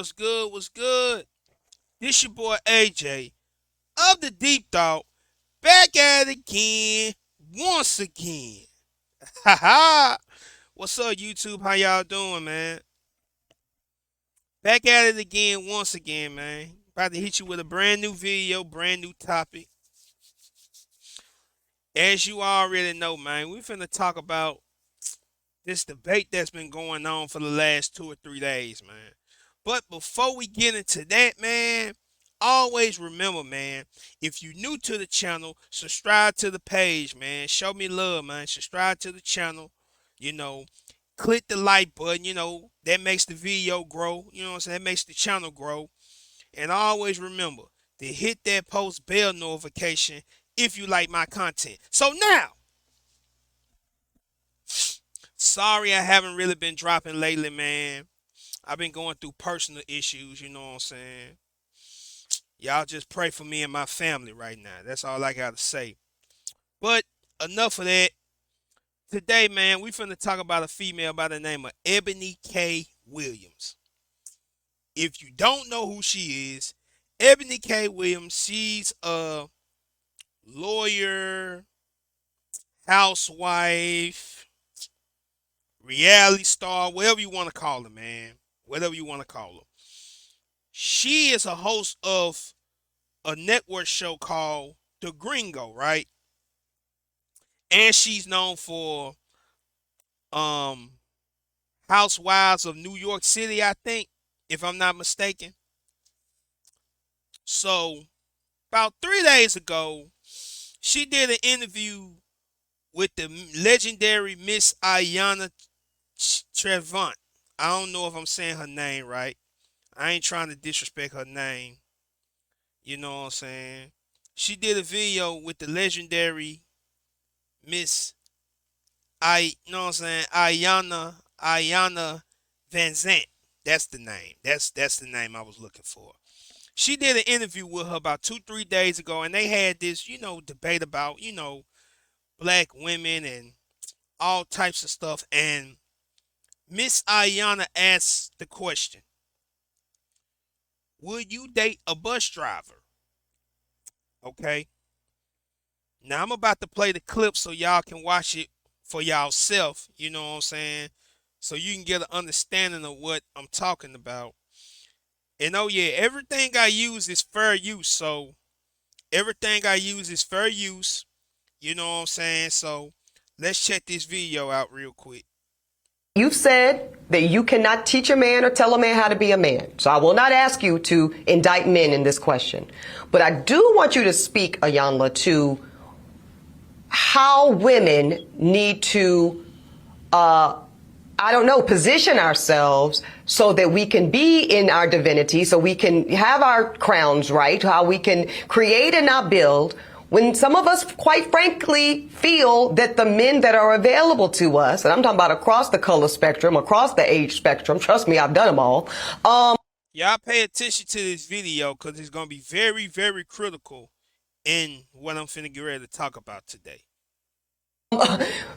What's good? What's good? This your boy AJ of the Deep Thought, back at it again, once again. Ha ha! What's up, YouTube? How y'all doing, man? Back at it again, once again, man. About to hit you with a brand new video, brand new topic. As you already know, man, we finna talk about this debate that's been going on for the last 2 or 3 days, man. But before we get into that, man, always remember, man, if you're new to the channel, subscribe to the page, man. Show me love, man. Subscribe to the channel. You know, click the like button. That makes the video grow. You know what I'm saying? That makes the channel grow. And always remember to hit that post bell notification if you like my content. So now, sorry I haven't really been dropping lately, man. I've been going through personal issues, you know what I'm saying? Y'all just pray for me and my family right now. That's all I got to say. But enough of that. Today, man, we finna talk about a female by the name of Eboni K Williams. If you don't know who she is, Eboni K Williams, she's a lawyer, housewife, reality star, whatever you want to call her, man. Whatever you want to call her. She is a host of a network show called The Gringo, right? And she's known for um Housewives of New York City, I think, if I'm not mistaken. So about 3 days ago, she did an interview with the legendary Miss Ayanna Trevant. I don't know if I'm saying her name right. I ain't trying to disrespect her name. You know what I'm saying? She did a video with the legendary Miss you know what I'm saying, Ayanna Van Zant. That's the name. That's the name I was looking for. She did an interview with her about 2, 3 days ago, and they had this, debate about, black women and all types of stuff. And Miss Ayanna asked the question, would you date a bus driver? Okay. Now I'm about to play the clip so y'all can watch it for y'allself, you know what I'm saying? So you can get an understanding of what I'm talking about. And oh yeah, everything I use is fair use. So everything I use is fair use. You know what I'm saying? So let's check this video out real quick. You've said that you cannot teach a man or tell a man how to be a man. So I will not ask you to indict men in this question. But I do want you to speak, Ayanla, to how women need to, position ourselves so that we can be in our divinity, so we can have our crowns right, how we can create and not build, when some of us, quite frankly, feel that the men that are available to us, and I'm talking about across the color spectrum, across the age spectrum, trust me, I've done them all. Y'all pay attention to this video because it's going to be very, very critical in what I'm finna get ready to talk about today.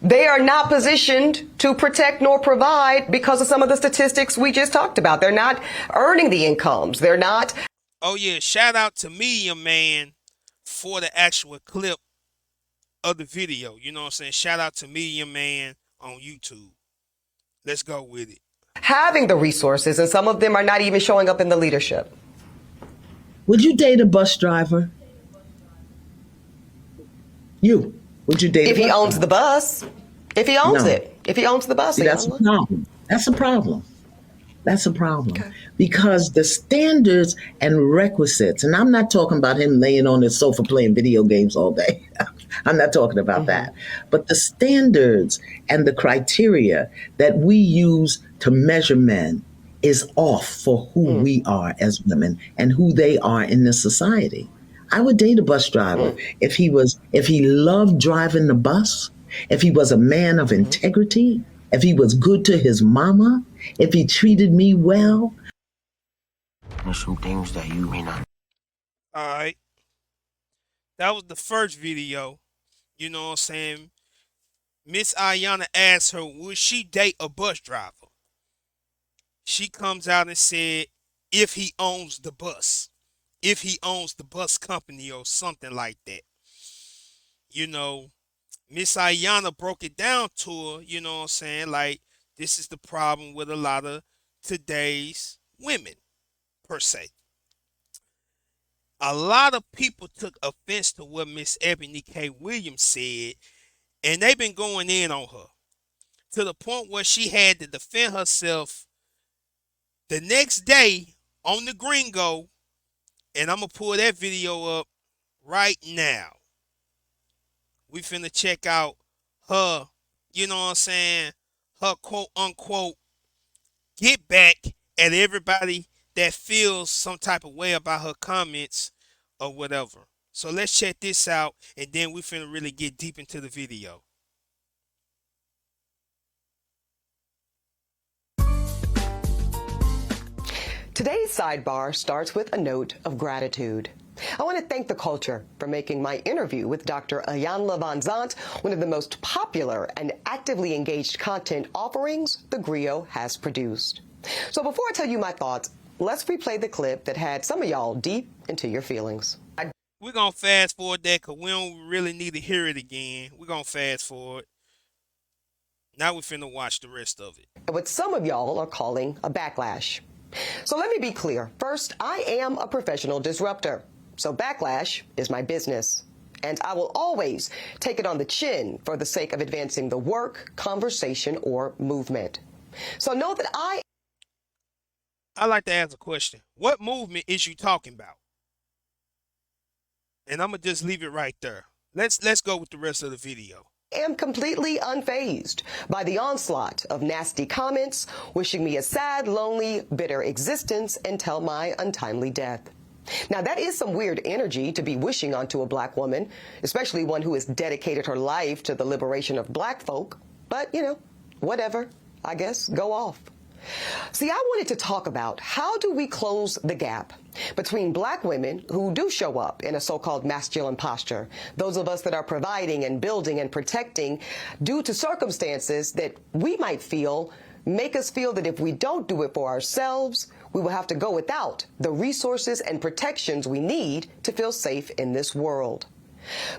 They are not positioned to protect nor provide because of some of the statistics we just talked about. They're not earning the incomes. They're not. Oh yeah, shout out to Medium Man for the actual clip of the video. You know what I'm saying? Shout out to Medium Man on YouTube. Let's go with it. Having the resources, and some of them are not even showing up in the leadership. Would you date a bus driver? Would you date if a bus he owns driver? the bus? If he owns No. it. If he owns the bus. See, that's a problem. That's a problem. That's a problem. Okay. Because the standards and requisites, and I'm not talking about him laying on his sofa playing video games all day. I'm not talking about that. But the standards and the criteria that we use to measure men is off for who we are as women and who they are in this society. I would date a bus driver if he loved driving the bus, if he was a man of integrity, if he was good to his mama, if he treated me well. There's some things that you may not. All right. That was the first video. You know what I'm saying? Miss Ayanna asked her, would she date a bus driver? She comes out and said, if he owns the bus, if he owns the bus company or something like that. You know, Miss Ayana broke it down to her, you know what I'm saying? Like, this is the problem with a lot of today's women, per se. A lot of people took offense to what Miss Eboni K Williams said, and they've been going in on her to the point where she had to defend herself the next day on the Gringo, and I'm going to pull that video up right now. We finna check out her, you know what I'm saying, her quote unquote get back at everybody that feels some type of way about her comments or whatever. So let's check this out, and then we finna really get deep into the video. Today's sidebar starts with a note of gratitude. I want to thank the culture for making my interview with Dr. Iyanla Vanzant one of the most popular and actively engaged content offerings the Griot has produced. So before I tell you my thoughts, let's replay the clip that had some of y'all deep into your feelings. We're going to fast forward that because we don't really need to hear it again. We're going to fast forward. Now we're finna watch the rest of it. What some of y'all are calling a backlash. So let me be clear. First, I am a professional disruptor. So backlash is my business. And I will always take it on the chin for the sake of advancing the work, conversation, or movement. So know that I like to ask a question. What movement is you talking about? And I'm going to just leave it right there. Let's go with the rest of the video. am completely unfazed by the onslaught of nasty comments, wishing me a sad, lonely, bitter existence until my untimely death. Now, that is some weird energy to be wishing onto a black woman, especially one who has dedicated her life to the liberation of black folk. But, you know, whatever. I guess go off. See, I wanted to talk about how do we close the gap between black women who do show up in a so-called masculine posture, those of us that are providing and building and protecting due to circumstances that we might feel make us feel that if we don't do it for ourselves, we will have to go without the resources and protections we need to feel safe in this world.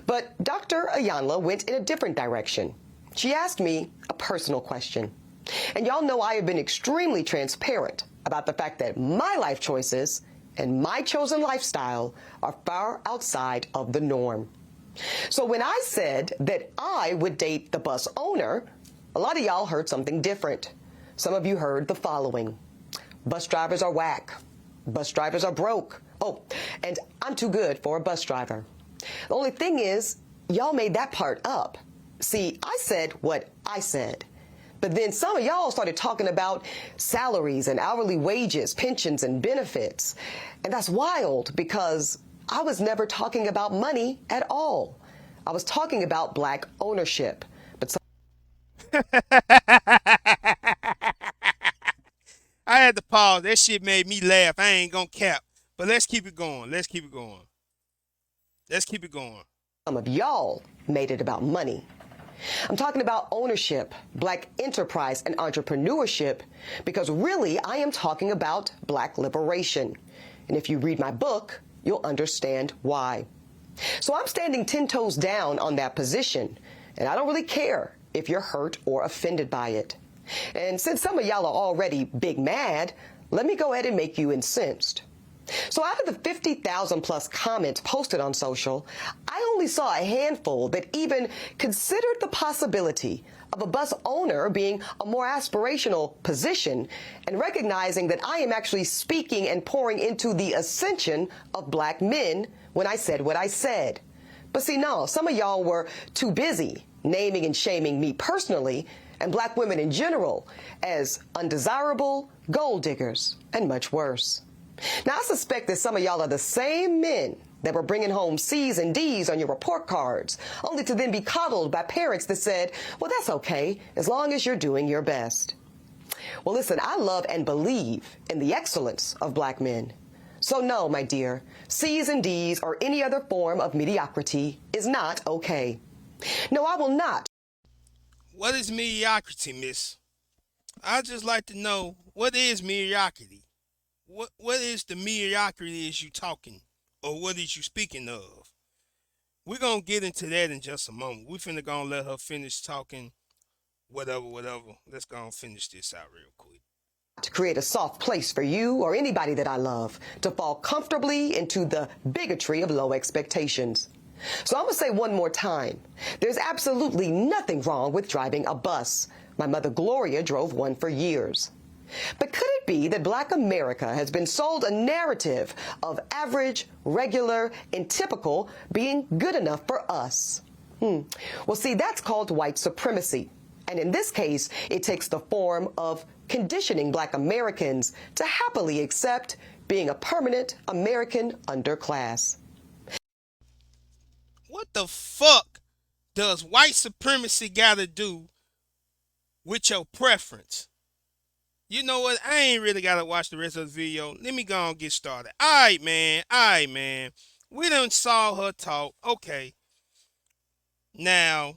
But Dr. Iyanla went in a different direction. She asked me a personal question. And y'all know I have been extremely transparent about the fact that my life choices and my chosen lifestyle are far outside of the norm. So when I said that I would date the bus owner, a lot of y'all heard something different. Some of you heard the following. Bus drivers are whack. Bus drivers are broke. Oh, and I'm too good for a bus driver. The only thing is, y'all made that part up. See, I said what I said. But then some of y'all started talking about salaries and hourly wages, pensions and benefits. And that's wild because I was never talking about money at all. I was talking about black ownership. But I had to pause. That shit made me laugh. I ain't gonna cap. But let's keep it going. Let's keep it going. Let's keep it going. some of y'all made it about money. I'm talking about ownership, black enterprise, and entrepreneurship, because really I am talking about black liberation. And if you read my book, you'll understand why. So I'm standing 10 toes down on that position, and I don't really care if you're hurt or offended by it. And since some of y'all are already big mad, let me go ahead and make you incensed. So out of the 50,000 plus comments posted on social, I only saw a handful that even considered the possibility of a bus owner being a more aspirational position and recognizing that I am actually speaking and pouring into the ascension of black men when I said what I said. But see, no, some of y'all were too busy naming and shaming me personally and black women in general as undesirable, gold diggers, and much worse. Now, I suspect that some of y'all are the same men that were bringing home C's and D's on your report cards, only to then be coddled by parents that said, well, that's okay, as long as you're doing your best. Well, listen, I love and believe in the excellence of black men. So no, my dear, C's and D's or any other form of mediocrity is not okay. No, I will not. What is mediocrity, miss? I'd just like to know, what is mediocrity? what is the mediocrity is you talking, or what is you speaking of? We're gonna get into that in just a moment. We finna gonna let her finish talking. Whatever. Let's go and finish this out real quick. To create a soft place for you or anybody that I love to fall comfortably into the bigotry of low expectations. So I'm going to say one more time. There's absolutely nothing wrong with driving a bus. My mother Gloria drove one for years. But could it be that Black America has been sold a narrative of average, regular, and typical being good enough for us? Well, see, that's called white supremacy. And in this case, it takes the form of conditioning Black Americans to happily accept being a permanent American underclass. What the fuck does white supremacy gotta do with your preference? You know what? I ain't really gotta watch the rest of the video. Let me go and get started. Alright, man. We done saw her talk. Okay. Now,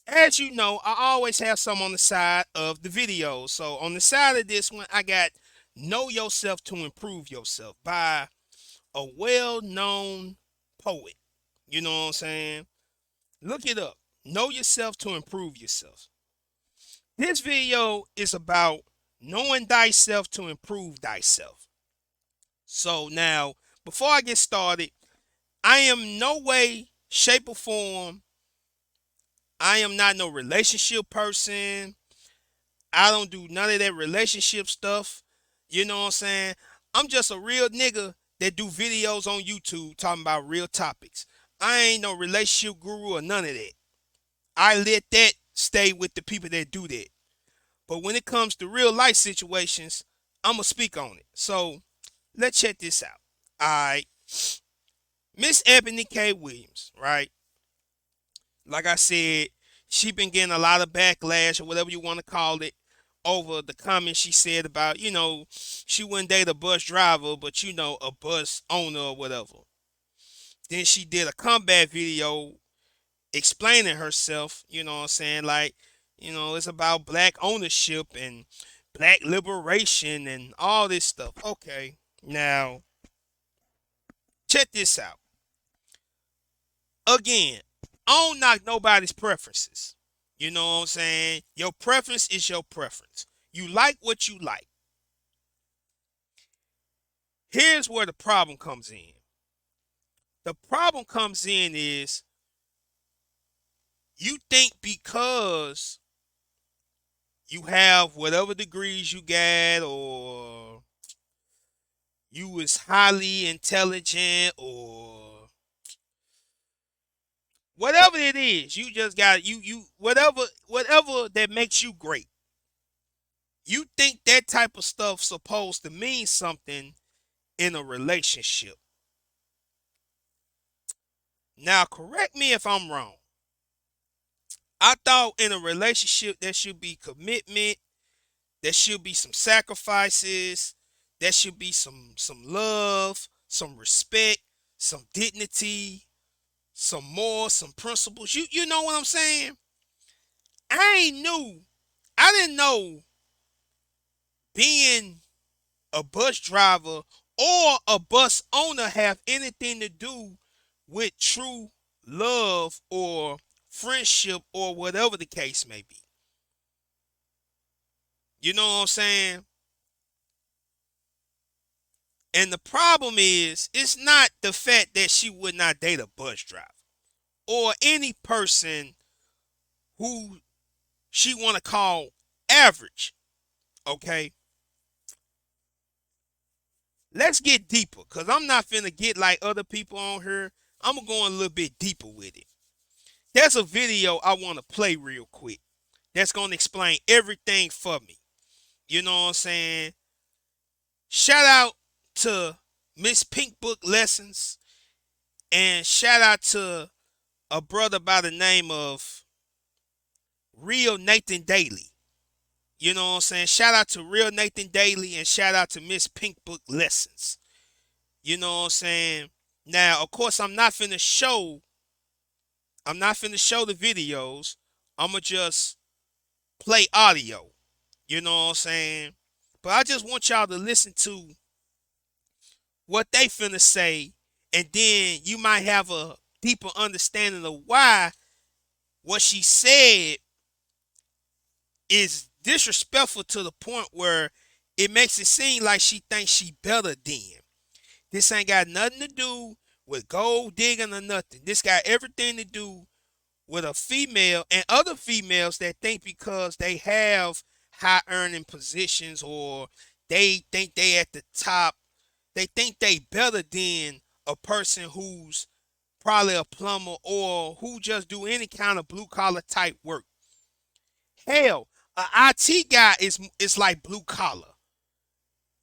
as you know, I always have some on the side of the video. So on the side of this one, I got Know Yourself to Improve Yourself by a well-known poet. You know what I'm saying? Look it up. Know yourself to improve yourself. This video is about knowing thyself to improve thyself. So now, before I get started, I am no way, shape, or form. I am not no relationship person. I don't do none of that relationship stuff. You know what I'm saying? I'm just a real nigga that do videos on YouTube talking about real topics. I ain't no relationship guru or none of that. I let that stay with the people that do that. But when it comes to real life situations, I'm going to speak on it. So let's check this out. All right. Miss Eboni K Williams, right? Like I said, she been getting a lot of backlash or whatever you want to call it over the comments she said about, she wouldn't date a bus driver, but, a bus owner or whatever. Then she did a comeback video explaining herself, you know what I'm saying? Like, it's about black ownership and black liberation and all this stuff. Okay, now, check this out. Again, I don't knock nobody's preferences. You know what I'm saying? Your preference is your preference. You like what you like. Here's where the problem comes in. The problem comes in is you think because you have whatever degrees you got, or you is highly intelligent, or whatever it is, you just got you whatever that makes you great. You think that type of stuff supposed to mean something in a relationship. Now, correct me if I'm wrong. I thought in a relationship there should be commitment, there should be some sacrifices, there should be some love, some respect, some dignity, some morals, some principles. You know what I'm saying? I didn't know being a bus driver or a bus owner have anything to do with true love or friendship or whatever the case may be. You know what I'm saying? And the problem is, it's not the fact that she would not date a bus driver or any person who she want to call average. Okay? Let's get deeper, because I'm not finna get like other people on here. I'm going to go a little bit deeper with it. There's a video I want to play real quick that's going to explain everything for me. You know what I'm saying? Shout out to Miss Pink Book Lessons, and shout out to a brother by the name of Real Nathan Daly. You know what I'm saying? Shout out to Real Nathan Daly, and shout out to Miss Pink Book Lessons. You know what I'm saying? Now, of course, I'm not finna show the videos. I'ma just play audio. You know what I'm saying? But I just want y'all to listen to what they finna say, and then you might have a deeper understanding of why what she said is disrespectful to the point where it makes it seem like she thinks she better than. This ain't got nothing to do with gold digging or nothing. This got everything to do with a female and other females that think because they have high earning positions or they think they at the top, they think they better than a person who's probably a plumber or who just do any kind of blue collar type work. Hell, a IT guy is like blue collar.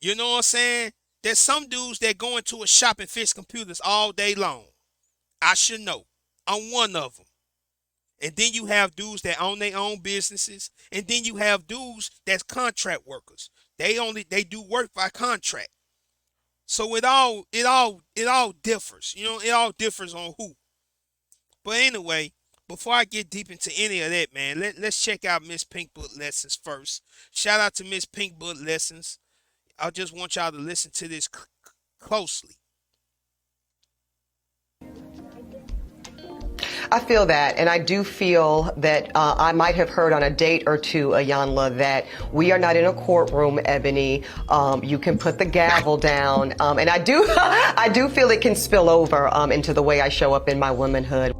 You know what I'm saying? There's some dudes that go into a shop and fix computers all day long. I should know. I'm one of them. And then you have dudes that own their own businesses, and then you have dudes that's contract workers. They do work by contract. So it all differs. You know, it all differs on who. But anyway, before I get deep into any of that, man, let's check out Miss Pink Book Lessons first. Shout out to Miss Pink Book Lessons. I just want y'all to listen to this closely. I feel that, and I do feel that I might have heard on a date or two, Ayanla, that we are not in a courtroom, Ebony. You can put the gavel down, and I do, I do feel it can spill over into the way I show up in my womanhood.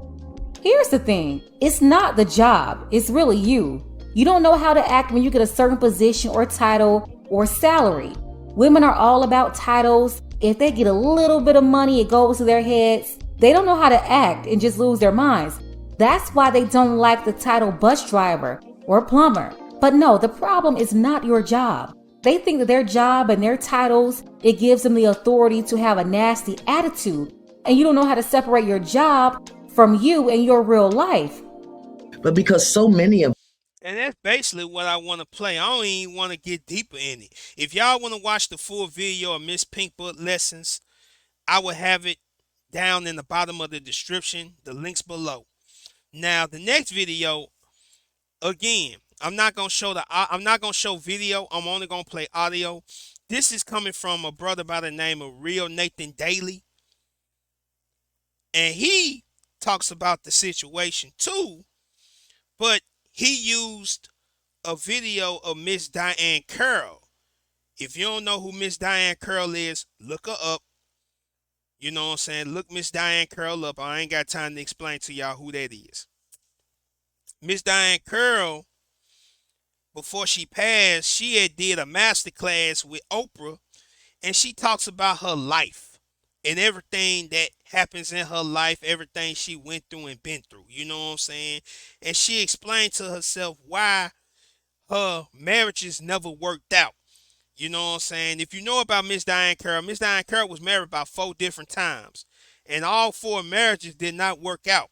Here's the thing. It's not the job. It's really you. You don't know how to act when you get a certain position or title or salary. Women are all about titles. If they get a little bit of money, it goes to their heads. They don't know how to act and just lose their minds. That's why they don't like the title bus driver or plumber. But no, the problem is not your job. They think that their job and their titles, it gives them the authority to have a nasty attitude. And you don't know how to separate your job from you and your real life. But because so many of And that's basically what I want to play. I don't even want to get deeper in it. If y'all want to watch the full video of Miss Pink Book Lessons, I will have it down in the bottom of the description, the links below. Now, the next video, again, I'm not gonna show video. I'm only gonna play audio. This is coming from a brother by the name of Real Nathan Daly, and he talks about the situation too, but he used a video of Miss Diane Curl. If you don't know who Miss Diane Curl is, look her up. You know what I'm saying? Look Miss Diane Curl up. I ain't got time to explain to y'all who that is. Miss Diane Curl, before she passed, she had did a master class with Oprah, and she talks about her life and everything that happens in her life, everything she went through and been through. You know what I'm saying? And she explained to herself why her marriages never worked out. You know what I'm saying? If you know about Miss Diane Curl was married about 4 different times, and all 4 marriages did not work out.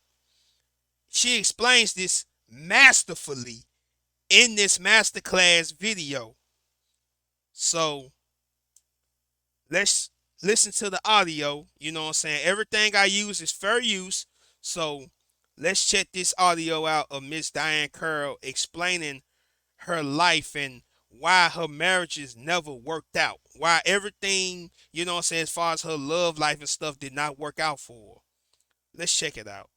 She explains this masterfully in this masterclass video. So let's listen to the audio. You know what I'm saying? Everything I use is fair use. So let's check this audio out of Miss Diane Curl explaining her life and why her marriages never worked out. Why everything, you know what I'm saying, as far as her love life and stuff did not work out for her. Let's check it out.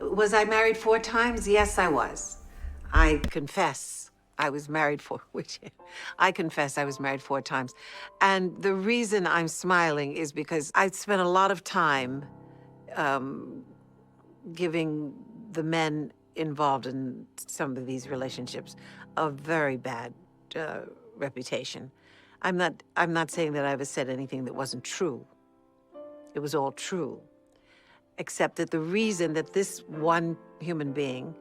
Was I married 4 times? Yes, I was. I confess I was married I confess I was married 4 times. And the reason I'm smiling is because I spent a lot of time giving the men involved in some of these relationships a very bad reputation. I'm not saying that I ever said anything that wasn't true. It was all true. Except that the reason that this one human being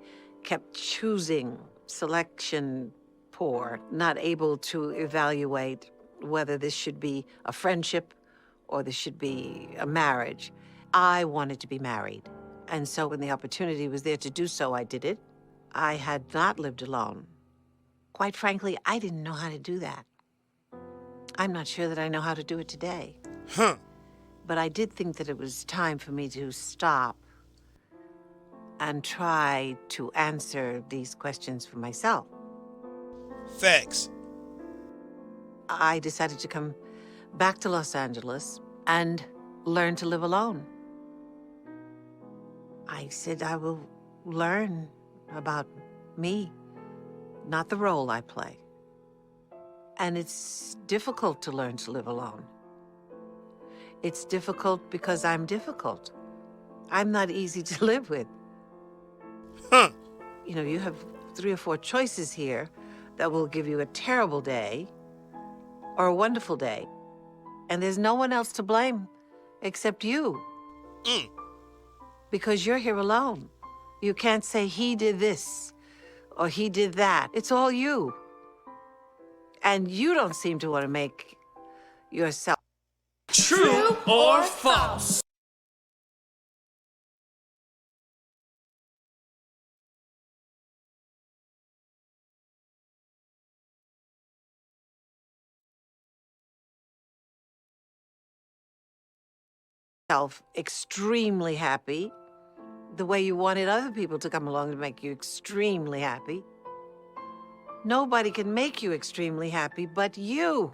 kept choosing selection poor, not able to evaluate whether this should be a friendship or this should be a marriage. I wanted to be married. And so when the opportunity was there to do so, I did it. I had not lived alone. Quite frankly, I didn't know how to do that. I'm not sure that I know how to do it today. Huh. But I did think that it was time for me to stop and try to answer these questions for myself. Facts. I decided to come back to Los Angeles and learn to live alone. I said I will learn about me, not the role I play. And it's difficult to learn to live alone. It's difficult because I'm difficult. I'm not easy to live with. Huh. You know, you have 3 or 4 choices here that will give you a terrible day or a wonderful day. And there's no one else to blame except you. Mm. Because you're here alone. You can't say he did this or he did that. It's all you. And you don't seem to want to make yourself True or false? extremely happy the way you wanted other people to come along to make you extremely happy. Nobody can make you extremely happy but you.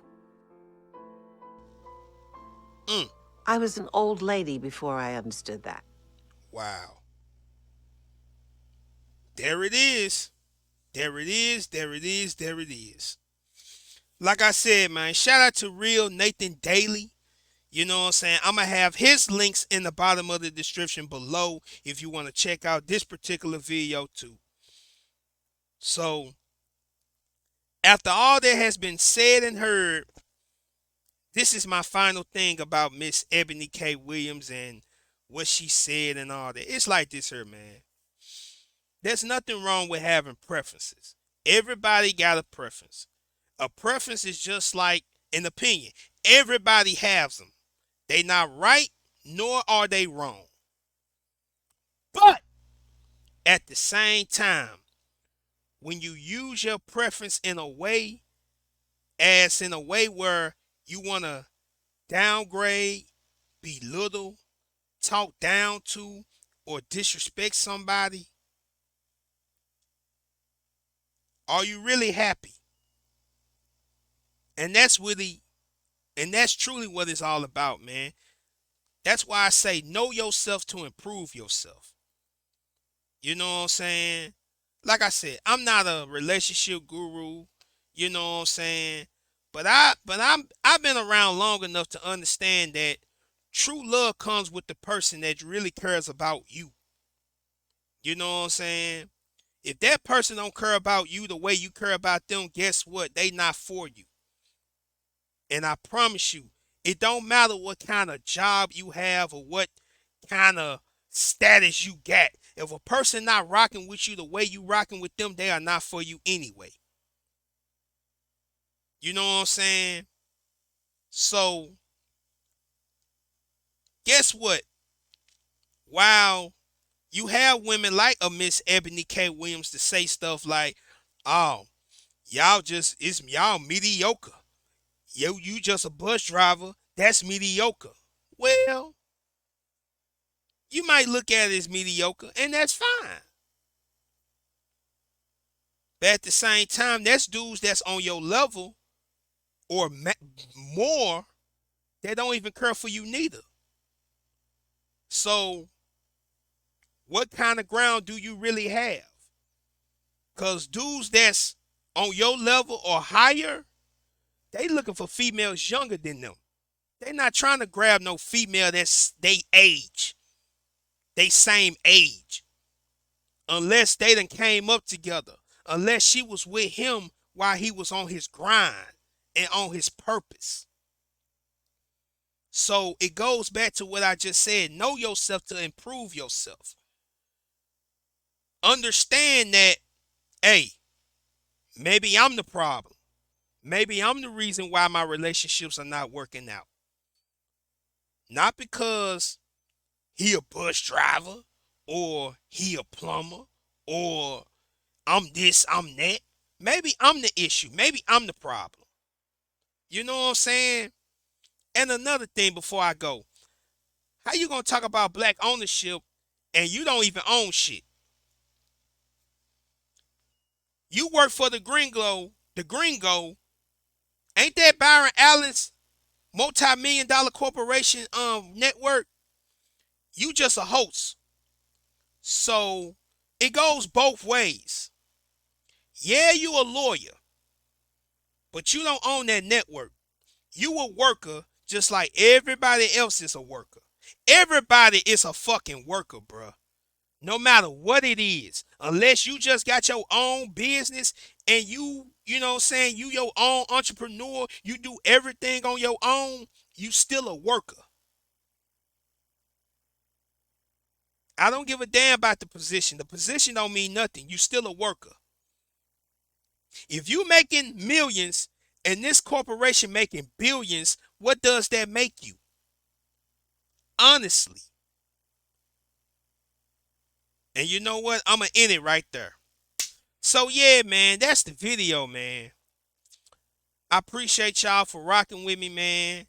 Mm. I was an old lady before I understood that. Wow. There it is. There it is. There it is. There it is. Like I said, man, shout out to Real Nathan Daly. You know what I'm saying? I'm going to have his links in the bottom of the description below if you want to check out this particular video too. So, after all that has been said and heard, this is my final thing about Miss Eboni K Williams and what she said and all that. It's like this here, man. There's nothing wrong with having preferences. Everybody got a preference. A preference is just like an opinion. Everybody has them. They not right, nor are they wrong. But at the same time, when you use your preference in a way where you want to downgrade, belittle, talk down to, or disrespect somebody, are you really happy? And that's truly what it's all about, man. That's why I say know yourself to improve yourself. You know what I'm saying? Like I said, I'm not a relationship guru, you know what I'm saying? I've been around long enough to understand that true love comes with the person that really cares about you. You know what I'm saying? If that person don't care about you the way you care about them, guess what? They not for you. And I promise you, it don't matter what kind of job you have or what kind of status you got. If a person not rocking with you the way you rocking with them, they are not for you anyway. You know what I'm saying? So, guess what? While you have women like a Miss Eboni K Williams to say stuff like, "Oh, y'all mediocre. You just a bus driver. That's mediocre." Well, you might look at it as mediocre, and that's fine. But at the same time, that's dudes that's on your level or more that don't even care for you neither. So, what kind of ground do you really have? Because dudes that's on your level or higher, they looking for females younger than them. They not trying to grab no female that's they age. They same age. Unless they done came up together. Unless she was with him while he was on his grind and on his purpose. So it goes back to what I just said. Know yourself to improve yourself. Understand that, hey, maybe I'm the problem. Maybe I'm the reason why my relationships are not working out. Not because he a bus driver or he a plumber or I'm this, I'm that. Maybe I'm the issue. Maybe I'm the problem. You know what I'm saying? And another thing before I go, How you gonna talk about black ownership and you don't even own shit? You work for the gringo. The gringo. Ain't that Byron Allen's multi-million-dollar corporation network? You just a host. So it goes both ways. Yeah, you a lawyer, but you don't own that network. You a worker just like everybody else is a worker. Everybody is a fucking worker, bruh. No matter what it is. Unless you just got your own business and you know what I'm saying, you your own entrepreneur, you do everything on your own, you still a worker. I don't give a damn about the position. The position don't mean nothing. You still a worker. If you making millions and this corporation making billions, what does that make you? Honestly. And you know what? I'm going to end it right there. So yeah, man, that's the video, man. I appreciate y'all for rocking with me, man.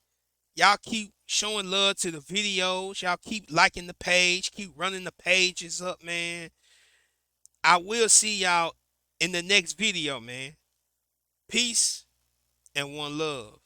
Y'all keep showing love to the videos. Y'all keep liking the page. Keep running the pages up, man. I will see y'all in the next video, man. Peace and one love.